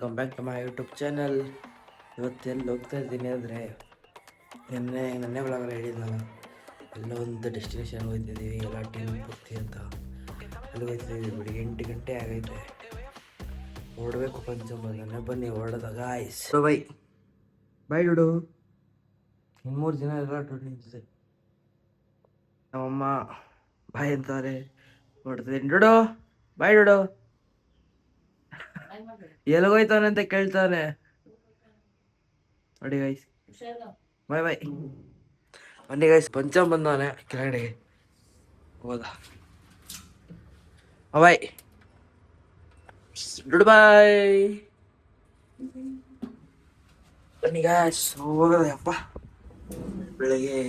Welcome back to my YouTube channel. ಇವತ್ತೆಲ್ಲಿ ಹೋಗ್ತಾ ಇದ್ದೀನಿ ಅಂದರೆ ನೆನ್ನೆ ಒಳಗಡೆ ಹೇಳಿದ್ನಲ್ಲ, ಎಲ್ಲ ಒಂದು ಡೆಸ್ಟಿನೇಷನ್ ಹೋಗ್ತಿದ್ದೀವಿ, ಎಲ್ಲ ಟೀಮ್ ಪೂರ್ತಿ ಅಂತ. ಅಲ್ಲಿ ಹೋಗ್ತಿದ್ದೀವಿ. ಬೆಳಿಗ್ಗೆ 8 ಗಂಟೆ ಆಗೈತೆ. ಓಡಬೇಕು ಪಂಚಮ. ನೆನ್ನೆ ಬನ್ನಿ ಓಡೋದ ಗಾಯ್ಸ್. Bye bye ಡುಡು. 3 ದಿನ ಎಲ್ಲ ನಿಂತಿದೆ. ನಮ್ಮಮ್ಮ ಬಾಯ್ ಅಂತಾರೆ. ನೋಡ್ತಿದ್ದೀನಿ. ಡುಡು ಬಾಯ್ ಡುಡು. ಎಲ್ಲಿಗೋಯ್ತಾನೆ ಅಂತ ಕೇಳ್ತಾನೆ ನೋಡಿ ಗೈಸ್. ಬಾಯ್ ಬಾಯ್. ಬನ್ನಿ ಗೈಸ್, ಪಂಚಮ್ ಬಂದವನೆ ಕೆಳಗಡೆ. ಹೋದ ಬಾಯ್ ಡುಡು ಬಾಯ್. ಬನ್ನಿ ಗೈಸ್, ಹೋಗೋದೆ ಅಪ್ಪ ಬೆಳಗ್ಗೆ.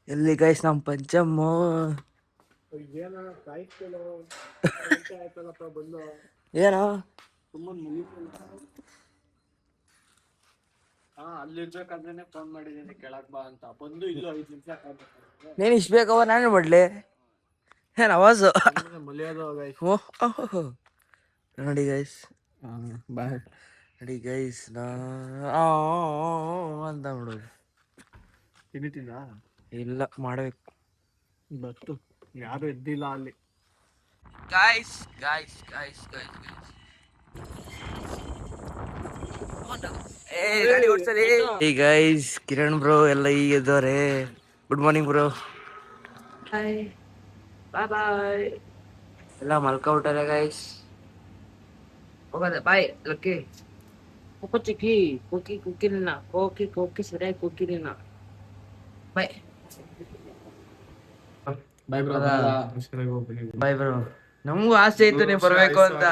ಎಲ್ಲಿ ಗೈಸ್ ನಮ್ಮ ಪಂಚಮ್ಮು? ಏನೋ ಅಲ್ಲಿರ್ಬೇಕಂದ್ರೆ ಫೋನ್ ಮಾಡಿದ್ದೀನಿ ಕೆಳಗ್ ಬಾ ಅಂತ. ಬಂದು ಇಲ್ಲೂ 5 ನಿಮಿಷ ನೀನು ಇಷ್ಟ ಬೇಕವ, ನಾನು ಮಾಡ್ಲಿ? ಏನು ಅವಾಜು ಮುಲಿಯೋದು ನೋಡಿ ಗೈಸ್. ಬಾಯ್ ನೋಡಿ ಗೈಸ್, ಅಂತ ನೋಡೋದು. ತಿನ್ನಿತಿಂದ ಇಲ್ಲ, ಮಾಡಬೇಕು. ಬತ್ತು ಯಾರು ಎದ್ದಿಲ್ಲ ಅಲ್ಲಿ. Guys guys guys guys guys, Kiran bro ಎಲ್ಲ ಈಗ ಇದ್ದವ್ರೆ. Good morning bro. Bye bye bye. ಎಲ್ಲ ಮಲ್ಕೊಬಿಟ್ಟಾರೆ ಗೈಸ್. ಹೋಗದೆ ಬಾಯ್. ಲಕ್ಕಿ ಚಿಕ್ಕಿ ಕುಕ್ಕಿ ಕುಕ್ಕಿನ ಕೋಕಿ ಕೋಕಿ ಸರಿಯಾಗಿ ಕುಕ್ಕಿನ ಬಾಯ್ ಬಾಯ್ ಬ್ರೋ. Bye bro. ನಮಗೂ ಆಸೆ ಇತ್ತು ನೀವು ಬರ್ಬೇಕು ಅಂತ.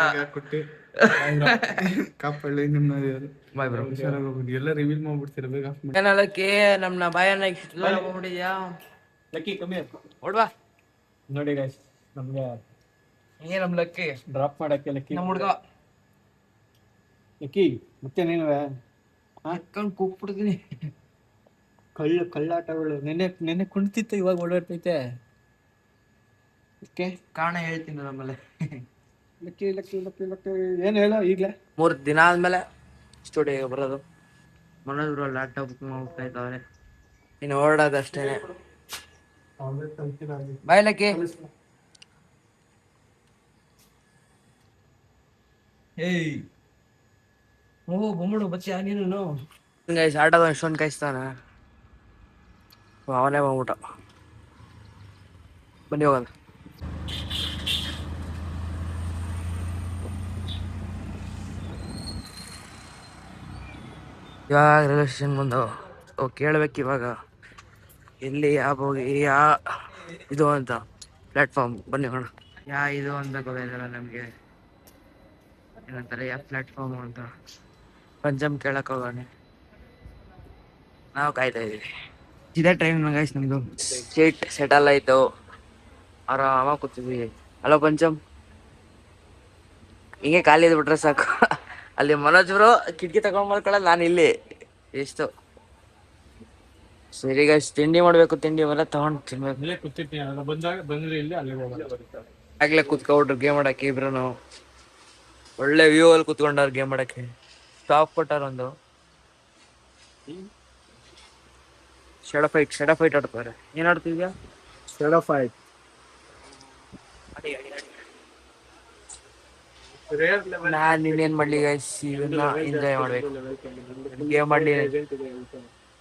ಕಾಪಳ್ಳಿ ಬಾಯ್ ಬ್ರೋ. ಎಲ್ಲ ರಿವೀಲ್ ಮಾಡ್ಬಿಡ್ತೀರ ಬೇಗ. ಏನಲ್ಲಕ್ಕೆ ನಮ್ನ ಬಾಯನ್ನ ಹೋಗ್ಬಿಟ್ಟಿದ್ಯಾ? ಲಕ್ಕಿ ಕಮ್ಮಿ ಹೊಡ್ವಾ. ನೋಡಿ ಗೈಸ್, ನಮ್ಗೆ ನಮ್ ಲಕ್ಕಿ ಡ್ರಾಪ್ ಮಾಡಕ್ಕೆ ಲಕ್ಕಿ ನಮ್ಮ ಹುಡ್ಗ. ಲಕ್ಕಿ ಮತ್ತೆ ನೀನುವೆ ಹಾಕೊಂಡು ಕೂಗ್ಬಿಡ್ತೀನಿ. ಕಳ್ಳಾಟಗಳು. ನೆನ್ನೆ ಕುಣಿತಿತ್ತು, ಇವಾಗ ಓಡಾಡ್ತೈತೆ. ಕಾರಣ ಹೇಳ್ತೀನಿ ನಮ್ಮಲ್ಲಿ. ಲಕ್ಕಿ ಲಕ್ಕಿ ಲಕ್ಕಿ ಲಕ್ಕಿ ಏನು ಹೇಳೋ ಈಗಲೇ. 3 ದಿನ ಆದ್ಮೇಲೆ ಸ್ಟುಡಿಯೋಗೆ ಬರೋದು. ಮನೋಜ್ರು ಲ್ಯಾಪ್ಟಾಪ್ ಹೋಗ್ತಾ ಇದ್ದವ್ರೆ. ಇನ್ನು ಹೊರಡೋದಷ್ಟೇನೆ. ಬಾಯ್ ಲಕ್ಕಿ. ಏಯ್ ಬೊಮ್ಮಡು ಬಚ್ಚ ನೀನು. ಗೈಸ್, ಆಟೋದ ಎಷ್ಟೊಂದು ಕಾಯಿಸ್ತಾನೆ. ಅವನೇ ಬಂದ್ಬಿಟ್ಟ. ಬನ್ನಿ ಹೋಗೋಣ. ಇವಾಗ ರೈಲ್ವೆ ಸ್ಟೇಷನ್ ಬಂದು ಕೇಳ್ಬೇಕು ಇವಾಗ ಎಲ್ಲಿ ಇದು ಅಂತ ಪ್ಲಾಟ್ಫಾರ್ಮ್. ಬನ್ನಿ ಹೋಗೋಣ. ಇದು ಅಂತ ಗೊತ್ತಾಯ್ತಲ್ಲ ನಮಗೆ. ಏನಂತಾರೆ ಪ್ಲಾಟ್ಫಾರ್ಮ್ ಅಂತ. ಪಂಚಮ್ ಕೇಳಕ್ ಹೋಗೋಣ. ನಾವು ಕಾಯ್ತಾ ಇದೀವಿ. ಇದೇ ಟ್ರೈನ್ ಗೈಸ್ ನಮ್ದು. ಸೀಟ್ ಸೆಟಲ್ ಆಯ್ತು, ಆರಾಮಾಗಿ ಕೂತಿದ್ವಿ. ಹಲೋ ಪಂಚಮ್. ಹಿಂಗೆ ಖಾಲಿ ಇದ್ಬಿಟ್ರೆ ಸಾಕು. ಅಲ್ಲಿ ಮನೋಜ್ ಬ್ರೋ ಕಿಟಕಿ ತಗೊಂಡ್ ಮಾಡ್ಕೊಳ್ಳೋದು, ನಾನು ಇಲ್ಲಿ. ಎಷ್ಟು ಸರಿ ಗೈಸ್, ತಿಂಡಿ ಮಾಡ್ಬೇಕು. ತಿಂಡಿ ಅವೆಲ್ಲ ತಗೊಂಡ್ ತಿನ್ಬೇಕು. ಬಂದ್ರೆ ಇಲ್ಲಿ ಅಲ್ಲಿ ಆಗ್ಲೇ ಕುತ್ಕೊಬಿಟ್ರು ಗೇಮ್ ಆಡಕ್ಕೆ ಇಬ್ರು. ಒಳ್ಳೆ ವ್ಯೂ ಅಲ್ಲಿ ಕುತ್ಕೊಂಡವ್ರು ಗೇಮ್ ಆಡಕ್ಕೆ. ಸ್ಟಾಪ್ ಕೊಟ್ಟಾರ ಒಂದು. ಶೆಡೋ ಫೈಟ್ ಆಡ್ತಾರೆ. ಏನ್ ಆಡ್ತಿದ್ಯಾ? ಶೆಡೋ ಫೈಟ್. ನಾನ್ ಇನ್ನೇನ್ ಮಾಡ್ಲಿ ಗೈಸ್, ಇವನ್ನ ಎಂಜಾಯ್ ಮಾಡ್ಬೇಕು. ಗೇಮ್ ಮಾಡ್ಲಿ.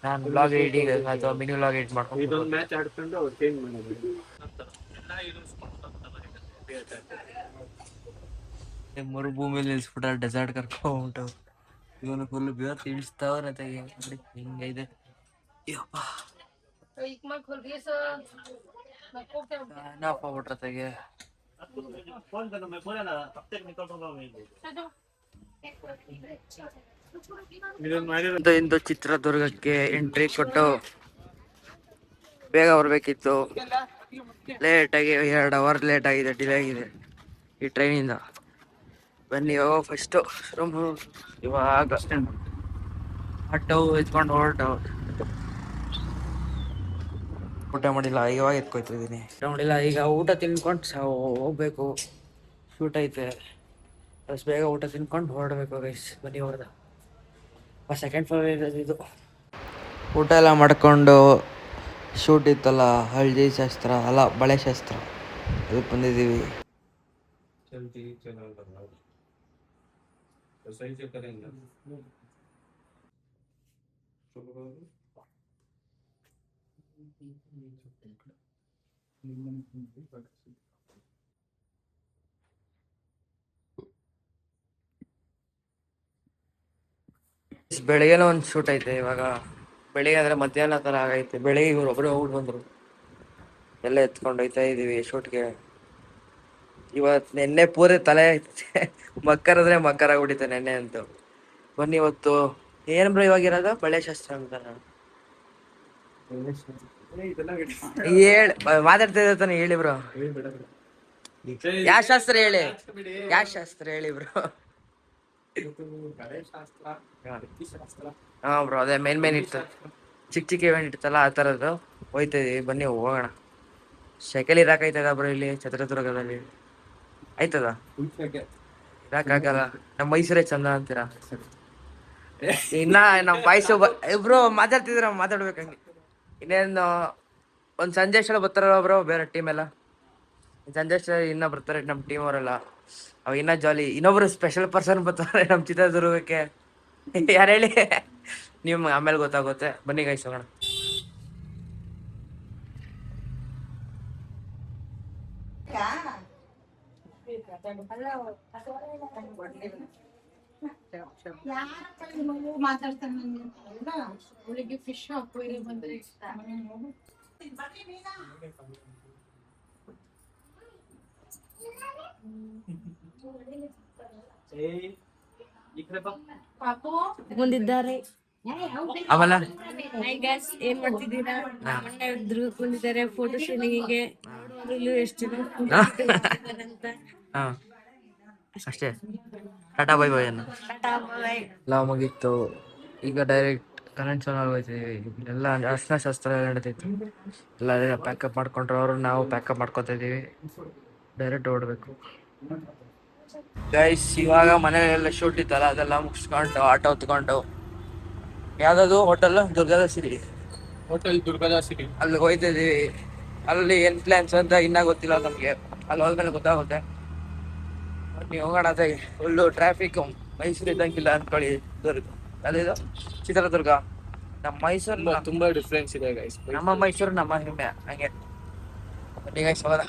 ನಾನು ಬ್ಲಾಗ್ ಎಡಿಟಿಂಗ್ ಅಥವಾ ಮಿನಿ ಬ್ಲಾಗ್ ಎಡಿಟ್ ಮಾಡ್ಕೊಂಡು ಇದೊಂದು ಮ್ಯಾಚ್ ಆಡ್ಕೊಂಡು ಅವ್ರು ಚೇಂಜ್ ಮಾಡೋದು. ಮರುಭೂಮಿಯಲ್ಲಿ ನಿಲ್ಸ್ಬಿಟ್ಟ ಡೆಸರ್ಟ್ ಕರ್ಕೊಂಡ್ಬಿಟ್ಟು. ಇವನು ಫುಲ್ ಬೇರ್ ತಿಳಿಸ್ತಾವ್ರೆ. ಹಿಂಗೈದೆ. ತೆಗೆ ಇಂದು ಚಿತ್ರದುರ್ಗಕ್ಕೆ ಎಂಟ್ರಿ ಕೊಟ್ಟು ಬೇಗ ಬರ್ಬೇಕಿತ್ತು. ಲೇಟಾಗಿ 2 ಅವರ್ ಲೇಟ್ ಆಗಿದೆ, ಡಿಲೇ ಆಗಿದೆ ಈ ಟ್ರೈನಿಂದ. ಬನ್ನಿ ಫಸ್ಟು ಇವಾಗ ಆಟೋ ಎತ್ಕೊಂಡು ಹೊರಟು. ಊಟ ಮಾಡಿಲ್ಲ, ಇವಾಗ ಎತ್ಕೊಯ್ತಿದ್ದೀನಿ. ಊಟ ಮಾಡಿಲ್ಲ, ಈಗ ಊಟ ತಿನ್ಕೊಂಡು ಹೋಗ್ಬೇಕು. ಶೂಟ್ ಐತೆ. ಅಷ್ಟು ಬೇಗ ಊಟ ತಿನ್ಕೊಂಡು ಹೊರಡಬೇಕು ಗೈಸ್. ಬನ್ನಿ ಹೊಡೆದ ಸೆಕೆಂಡ್ ಫ್ಲೋರ್ ಇರೋದು ಇದು. ಊಟ ಎಲ್ಲ ಮಾಡ್ಕೊಂಡು ಶೂಟ್ ಇತ್ತಲ್ಲ, ಹಳದಿ ಶಾಸ್ತ್ರ ಅಲ್ಲ ಬಳೆ ಶಾಸ್ತ್ರ, ಅದಕ್ಕೆ ಬಂದಿದ್ದೀವಿ. ಬೆಳಿಗ್ಗೆನ ಒಂದು ಶೂಟ್ ಐತೆ ಇವಾಗ. ಬೆಳಿಗ್ಗೆ ಅಂದರೆ ಮಧ್ಯಾಹ್ನ ಥರ ಆಗೈತೆ. ಬೆಳಿಗ್ಗೆ ಇವ್ರು ಒಬ್ಬರೇ ಹೋಗ್ಬಿಟ್ಟು ಬಂದರು. ಎಲ್ಲ ಎತ್ಕೊಂಡು ಹೋಗ್ತಾ ಇದ್ದೀವಿ ಶೂಟ್ಗೆ. ಇವತ್ತು ನೆನ್ನೆ ಪೂರೆ ತಲೆ ಮಕ್ಕರಾದ್ರೆ ಮಕ್ಕರ ಆಗ್ಬಿಟ್ಟಿತ್ತು ನೆನ್ನೆ ಅಂತೂ. ಬನ್ನಿ ಇವತ್ತು ಏನು ಬ್ರೋ ಇವಾಗಿರೋದು ಬಳೆ ಶಾಸ್ತ್ರ ಅಂತ ಹೇಳಿ ಮಾತಾಡ್ತಾ ಇದ್ದ ತಾನೆ. ಹೇಳಿ ಬ್ರೋ, ಯಾವ ಶಾಸ್ತ್ರ ಹೇಳಿ, ಯಾವ ಶಾಸ್ತ್ರ ಹೇಳಿ ಬ್ರೋ. ಹಾ ಬ್ರೋ, ಅದೇ ಮೇನ್ ಇರ್ತದೆ, ಚಿಕ್ಕ ಇವೆಂಟ್ ಇರ್ತಲ್ಲ ಆ ಥರದ್ದು. ಹೋಯ್ತಾ ಇದೀವಿ, ಬನ್ನಿ ಹೋಗೋಣ. ಶೆಕೆಲಿ ಇರಾಕೈತದ ಬ್ರೋ ಇಲ್ಲಿ ಚಿತ್ರದುರ್ಗದಲ್ಲಿ? ಆಯ್ತದ? ಇರಾಕಾಗಲ್ಲ. ನಮ್ಮ ಮೈಸೂರೇ ಚಂದ ಅಂತೀರಾ? ಇನ್ನ ನಮ್ಮ ಬಾಯ್ಸು ಬ್ರೋ ಮಾತಾಡ್ತಿದ್ರ, ಮಾತಾಡ್ಬೇಕಂಗೆ. ಇನ್ನೇನು ಒಂದು ಸಂಜೆ ಅಷ್ಟೆಲ್ಲ ಬರ್ತಾರಲ್ಲ ಬ್ರೋ ಬೇರೆ ಟೀಮ್ ಎಲ್ಲ. ಸಂಜೆ ಅಷ್ಟೇ ಇನ್ನ ಬರ್ತಾರೆ ನಮ್ಮ ಟೀಮ್ ಅವರೆಲ್ಲ. ಅವ ಇನ್ನ ಜಾಲಿ. ಇನ್ನೊಬ್ರು ಸ್ಪೆಷಲ್ ಪರ್ಸನ್ ಬರ್ತಾರೆ ನಮ್ಮ ಚಿತ್ರದುರ್ಗಕ್ಕೆ. ಯಾರು ಹೇಳಿ? ನೀವು ಆಮೇಲೆ ಗೊತ್ತಾಗುತ್ತೆ. ಬನ್ನಿ ಗೈಸ್ ಹೋಗೋಣ. ಅವಳಿಗೆ ಫಿಶ್ ಹಾಕಿ ಬಂದ್ರೆ ಇಷ್ಟ. ಬಂದಿದ್ದಾರೆ. ಆಮೇಲೆ ಏನ್ ಮಾಡ್ತಿದ್ದೀರಾ? ನಮ್ಮಣ್ಣ ದುರ್ಗಕ್ಕೆ ಬಂದಿದ್ದಾರೆ ಫೋಟೋ ಶೂಟಿಂಗಿಗೆ. ನೋಡುವಲ್ಲಿ ಎಷ್ಟು ಜನ ಅಂತ. ಹಾ ಅಷ್ಟೇ. ಟಾಟಾ ಬೈ ಬೈ ಅನ್ನ ಟಾಟಾ ಬೈ. ಎಲ್ಲ ಮುಗೀತು. ಈಗ ಡೈರೆಕ್ಟ್ ಕರೆಂಟ್ ಚೆನ್ನಾಗಿ ಹೋಗ್ತೀವಿ. ಎಲ್ಲ ಅರ್ಶನ ಶಾಸ್ತ್ರ ಎಲ್ಲ ನಡೀತೈತಿ. ಎಲ್ಲ ಪ್ಯಾಕಪ್ ಮಾಡ್ಕೊಂಡ್ರು ಅವರು, ನಾವು ಪ್ಯಾಕಪ್ ಮಾಡ್ಕೊತಾ ಇದ್ದೀವಿ. ಡೈರೆಕ್ಟ್ ಓಡಬೇಕು ಗೈಸ್. ಇವಾಗ ಮನೆಯಲ್ಲ ಶೂಟ್ ಇತ್ತಲ್ಲ ಅದೆಲ್ಲ ಮುಗಿಸ್ಕೊಂಡು ಆಟೋ ಹೊತ್ಕೊಂಡು ಯಾವ್ದು ಹೋಟೆಲ್ ದುರ್ಗದ ಸಿರಿ, ಹೋಟೆಲ್ ದುರ್ಗದ ಸಿಟಿ ಅಲ್ಲಿಗೆ ಹೋಯ್ತಿದ್ದೀವಿ. ಅಲ್ಲಿ ಏನು ಪ್ಲ್ಯಾನ್ಸ್ ಅಂತ ಇನ್ನೂ ಗೊತ್ತಿಲ್ಲ ನಮಗೆ. ಅಲ್ಲಿ ಹೋದ್ಮೇಲೆ ಗೊತ್ತಾಗುತ್ತೆ. ನೀವು ಹೋಗೋಣ ಅದೇ. Full traffic. ಮೈಸೂರು ಇದ್ದಂಗಿಲ್ಲ ಅಂದ್ಕೊಳ್ಳಿ. ಅದೇದು ಚಿತ್ರದುರ್ಗ. ನಮ್ಮ ಮೈಸೂರು ತುಂಬಾ ಡಿಫ್ರೆನ್ಸ್ ಇದೆ ಗೈಸ್. ನಮ್ಮ ಮೈಸೂರು ನಮ್ಮ ಹೆಮ್ಮೆ ಹಂಗೆ. ಬನ್ನಿ ಗೈಸ್ ಹೋಗೋಣ.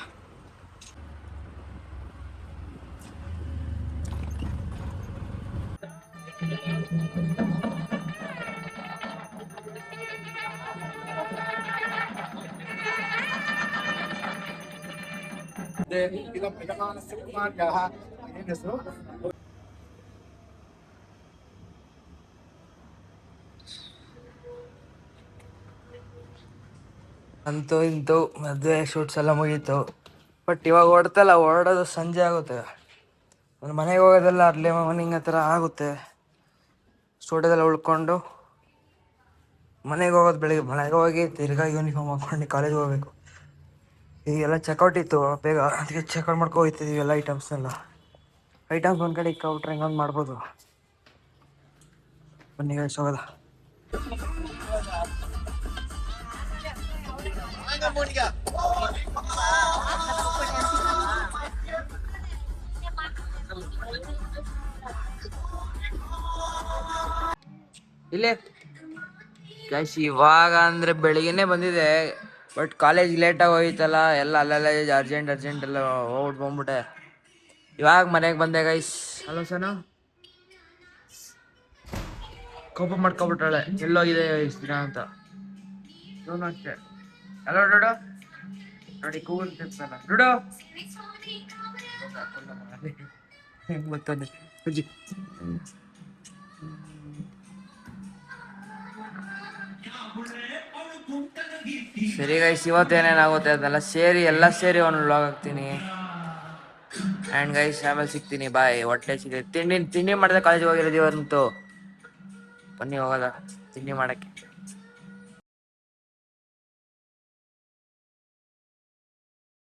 ಅಂತೂ ಇಂತೂ ಮದುವೆ ಶೂಟ್ಸ್ ಎಲ್ಲ ಮುಗೀತು. ಬಟ್ ಇವಾಗ ಹೊರಡೋದು ಸಂಜೆ ಆಗುತ್ತೆ. ಒಂದು ಮನೆಗೆ ಹೋಗೋದೆಲ್ಲ ಅರ್ಲಿ ಮಾರ್ನಿಂಗ್ ಆ ಥರ ಆಗುತ್ತೆ. ಸ್ಟುಡಿಯೋದೆಲ್ಲ ಉಳ್ಕೊಂಡು ಮನೆಗೆ ಹೋಗೋದು ಬೆಳಿಗ್ಗೆ. ಮನೆಗೆ ಹೋಗಿ ತಿರ್ಗಾ ಯೂನಿಫಾರ್ಮ್ ಹಾಕ್ಕೊಂಡು ಕಾಲೇಜ್ಗೆ ಹೋಗ್ಬೇಕು. ಈಗೆಲ್ಲ ಚೆಕ್ಔಟ್ ಇತ್ತು ಬೇಗ, ಅದಕ್ಕೆ ಚೆಕ್ಔಟ್ ಮಾಡ್ಕೊ ಹೋಗ್ತಿದ್ದೀವಿ ಎಲ್ಲ ಐಟಮ್ಸ್ನೆಲ್ಲ. ಐಟಮ್ಸ್ ಒಂದು ಕಡೆ ಇಕ್ಕೌಟ್ರೆ ಹೆಂಗೊಂದು ಮಾಡ್ಬೋದು. ಬನ್ನಿ ಗೈಸ್ ಹೋಗೋದ. ಇಲ್ಲೇ ಗೈಸ್ ಇವಾಗ ಅಂದರೆ ಬೆಳಿಗ್ಗೆನೇ ಬಂದಿದೆ. ಬಟ್ ಕಾಲೇಜ್ ಲೇಟಾಗಿ ಹೋಯ್ತಲ್ಲ, ಎಲ್ಲ ಅಲ್ಲೆಲ್ಲ ಅರ್ಜೆಂಟ್ ಎಲ್ಲ ಬಂದ್ಬಿಟ್ಟೆ. ಇವಾಗ ಮನೆಗೆ ಬಂದೆ ಗೈಸ್. ಹಲೋ ಸನ ಕೋಪ ಮಾಡ್ಕೊಬಿಟ್ಟಾಳೆ ಎಲ್ಲೋಗಿದೆ ಇಷ್ಟು ದಿನ ಅಂತ. ಇವನು ಅಷ್ಟೇ. ಹಲೋ ಡೋಡೋ ನೋಡಿ ಕೂಲ್ ತಿರ್ಸಲ್ಲ ಡೋಡೋ ಗೊತ್ತಂದ್ರೆ ಸರಿ ಗೈಸ್, ಇವತ್ತೇನೇನಾಗುತ್ತೆ ಅದನ್ನೆಲ್ಲ ಎಲ್ಲ ಸೇರಿ ಒಂದು ವ್ಲಾಗ್ ಹಾಕ್ತೀನಿ. ಆ್ಯಂಡ್ ಗೈಸ್ ಆಮೇಲೆ ಸಿಗ್ತೀನಿ, ಬಾಯ್. ಹೊಟ್ಟೆ ಸಿಗುತ್ತೆ. ತಿಂಡಿ ಮಾಡಿದೆ ಕಾಲೇಜಿಗೆ ಹೋಗಿರೋದು ಇವತ್ತು. ಬನ್ನಿ ಹೋಗೋದ ತಿಂಡಿ ಮಾಡೋಕ್ಕೆ.